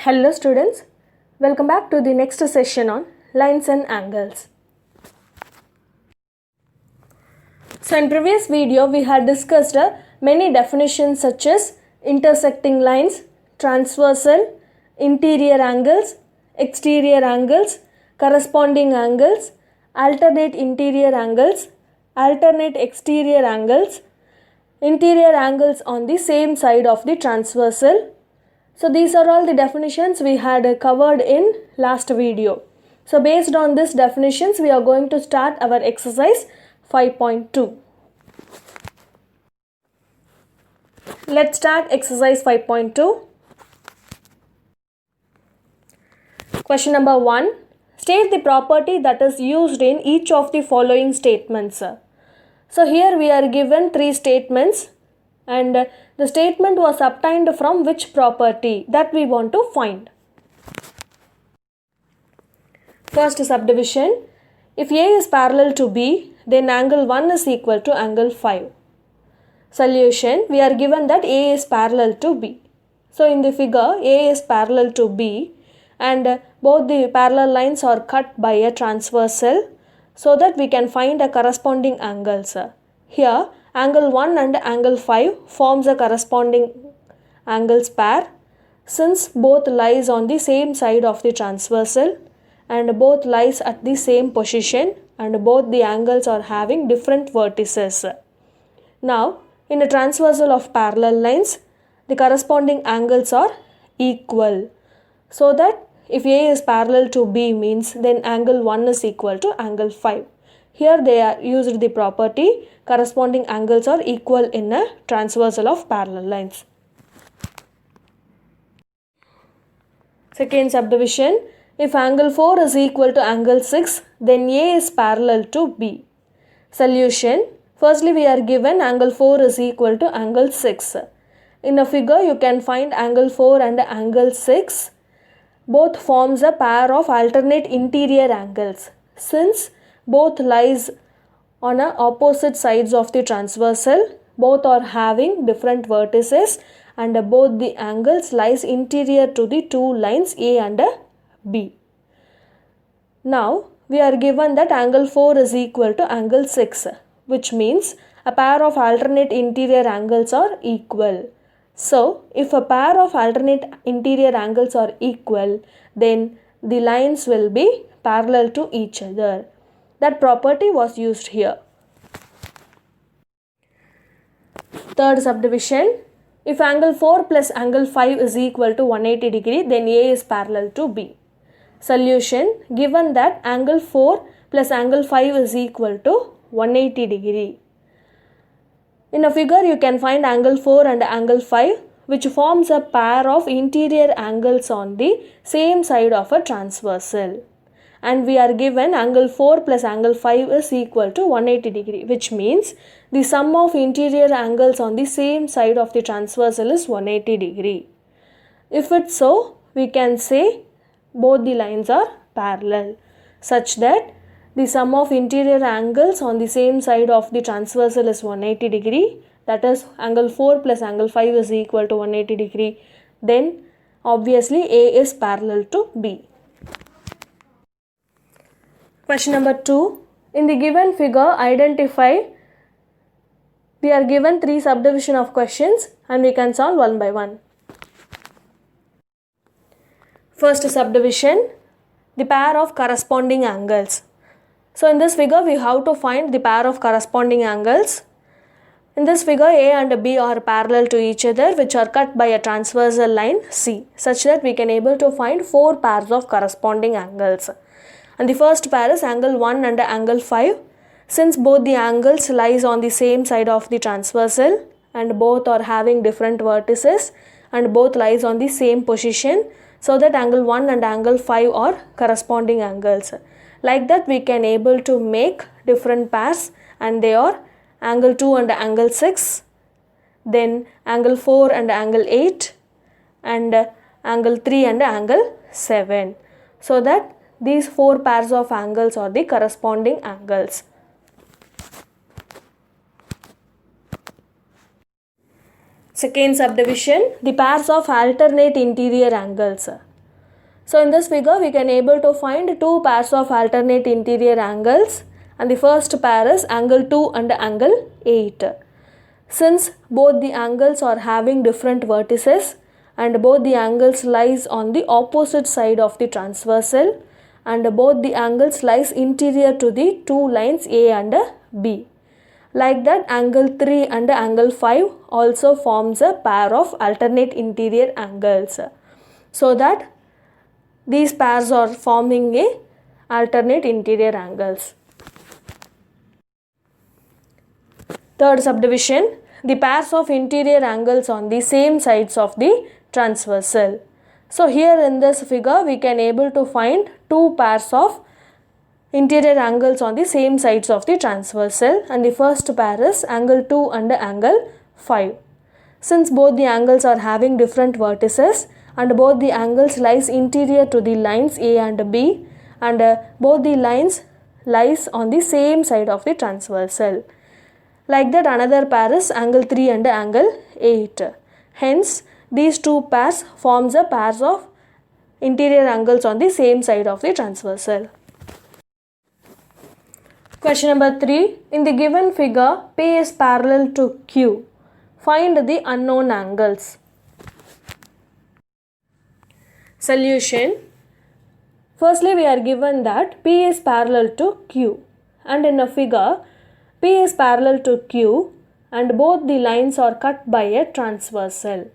Hello students, welcome back to the next session on lines and angles. So in previous video we had discussed many definitions such as intersecting lines, transversal, interior angles, exterior angles, corresponding angles, alternate interior angles, alternate exterior angles, interior angles on the same side of the transversal. So these are all the definitions we had covered in last video. So based on these definitions we are going to start our exercise 5.2. Let's start exercise 5.2. Question number 1. State the property that is used in each of the following statements. So here we are given 3 statements and the statement was obtained from which property that we want to find. First subdivision. If A is parallel to B, then angle 1 is equal to angle 5. Solution. We are given that A is parallel to B. So in the figure, A is parallel to B and both the parallel lines are cut by a transversal so that we can find a corresponding angles. Here, angle 1 and angle 5 forms a corresponding angles pair since both lies on the same side of the transversal and both lies at the same position and both the angles are having different vertices. Now, in a transversal of parallel lines, the corresponding angles are equal. So that if A is parallel to B means then angle 1 is equal to angle 5. Here they are used the property corresponding angles are equal in a transversal of parallel lines. Second subdivision. If angle 4 is equal to angle 6, then A is parallel to B. Solution. Firstly, we are given angle 4 is equal to angle 6. In a figure, you can find angle 4 and angle 6. Both forms a pair of alternate interior angles. Since both lies on opposite sides of the transversal, both are having different vertices and both the angles lies interior to the two lines A and B. Now, we are given that angle 4 is equal to angle 6, which means a pair of alternate interior angles are equal. So, if a pair of alternate interior angles are equal, then the lines will be parallel to each other. That property was used here. Third subdivision. If angle 4 plus angle 5 is equal to 180 degree, then A is parallel to B. Solution. Given that angle 4 plus angle 5 is equal to 180 degree. In a figure, you can find angle 4 and angle 5, which forms a pair of interior angles on the same side of a transversal. And we are given angle 4 plus angle 5 is equal to 180 degree, which means the sum of interior angles on the same side of the transversal is 180 degree. If it's so, we can say both the lines are parallel, such that the sum of interior angles on the same side of the transversal is 180 degree. That is, angle 4 plus angle 5 is equal to 180 degree. Then, obviously, A is parallel to B. Question number 2. In the given figure, identify. We are given 3 subdivision of questions and we can solve one by one. First subdivision, the pair of corresponding angles. So in this figure, we have to find the pair of corresponding angles. In this figure, A and B are parallel to each other, which are cut by a transversal line C, such that we can able to find 4 pairs of corresponding angles. And the first pair is angle 1 and angle 5. Since both the angles lies on the same side of the transversal and both are having different vertices and both lies on the same position, so that angle 1 and angle 5 are corresponding angles. Like that, we can able to make different pairs and they are angle 2 and angle 6, then angle 4 and angle 8 and angle 3 and angle 7. So that these 4 pairs of angles are the corresponding angles. Second subdivision, the pairs of alternate interior angles. So in this figure we can able to find two pairs of alternate interior angles, and the first pair is angle 2 and angle 8. Since both the angles are having different vertices and both the angles lies on the opposite side of the transversal, and both the angles lies interior to the two lines A and B. Like that, angle 3 and angle 5 also forms a pair of alternate interior angles. So that these pairs are forming a alternate interior angles. Third subdivision, the pairs of interior angles on the same sides of the transversal. So here in this figure we can able to find two pairs of interior angles on the same sides of the transversal, and the first pair is angle 2 and angle 5. Since both the angles are having different vertices and both the angles lies interior to the lines A and B, and both the lines lies on the same side of the transversal. Like that, another pair is angle 3 and angle 8. Hence, these two pairs forms a pairs of interior angles on the same side of the transversal. Question number 3. In the given figure, P is parallel to Q. Find the unknown angles. Solution. Firstly, we are given that P is parallel to Q, and in a figure, P is parallel to Q and both the lines are cut by a transversal,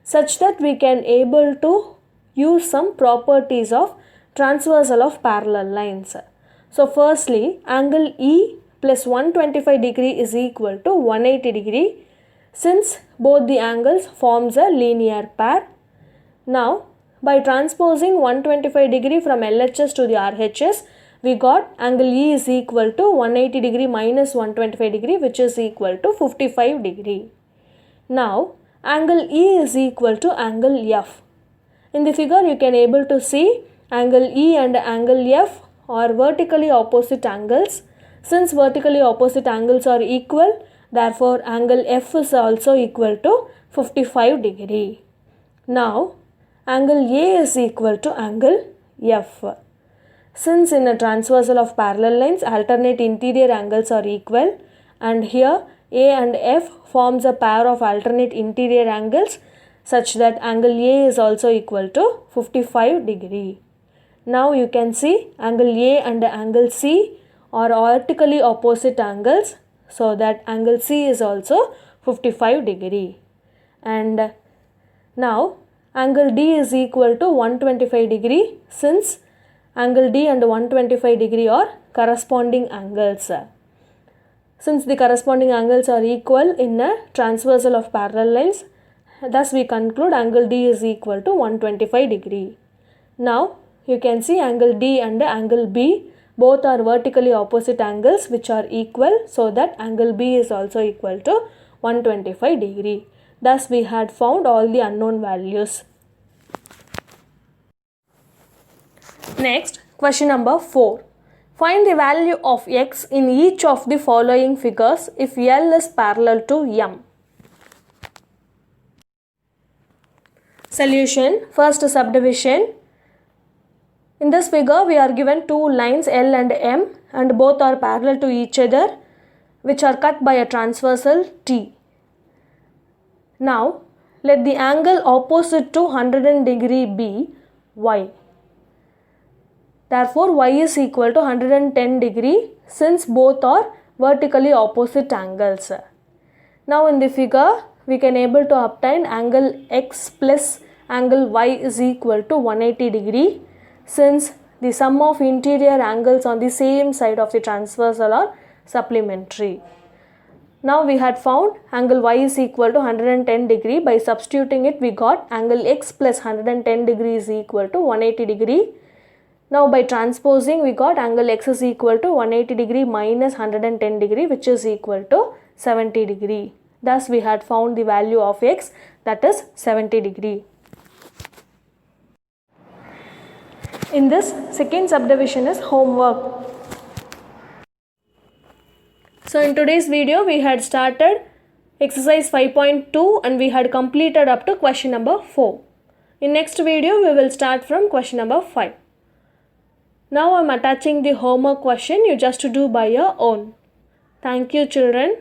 such that we can able to use some properties of transversal of parallel lines. So firstly, angle E plus 125 degree is equal to 180 degree, since both the angles forms a linear pair. Now, by transposing 125 degree from LHS to the RHS, we got angle E is equal to 180 degree minus 125 degree, which is equal to 55 degree. Now, angle E is equal to angle F. In the figure, you can able to see angle E and angle F are vertically opposite angles. Since vertically opposite angles are equal, therefore angle F is also equal to 55 degree. Now, angle A is equal to angle F. Since in a transversal of parallel lines, alternate interior angles are equal, and here A and F forms a pair of alternate interior angles, such that angle A is also equal to 55 degree. Now you can see angle A and angle C are vertically opposite angles, so that angle C is also 55 degree. And now angle D is equal to 125 degree, since angle D and 125 degree are corresponding angles. Since the corresponding angles are equal in a transversal of parallel lines, thus we conclude angle D is equal to 125 degree. Now you can see angle D and angle B both are vertically opposite angles which are equal, so that angle B is also equal to 125 degree. Thus we had found all the unknown values. Next, question number 4. Find the value of x in each of the following figures if L is parallel to M. Solution. First subdivision. In this figure, we are given two lines L and M, and both are parallel to each other, which are cut by a transversal T. Now, let the angle opposite to 100 degree be Y. Therefore, Y is equal to 110 degree, since both are vertically opposite angles. Now, in the figure, we can able to obtain angle X plus angle Y is equal to 180 degree, since the sum of interior angles on the same side of the transversal are supplementary. Now we had found angle Y is equal to 110 degree. By substituting it, we got angle X plus 110 degree is equal to 180 degree. Now by transposing, we got angle X is equal to 180 degree minus 110 degree, which is equal to 70 degree. Thus we had found the value of X, that is 70 degree. In this second subdivision is homework. So in today's video we had started exercise 5.2 and we had completed up to question number 4. In next video, we will start from question number 5. Now I am attaching the homework question. You just do by your own. Thank you, children.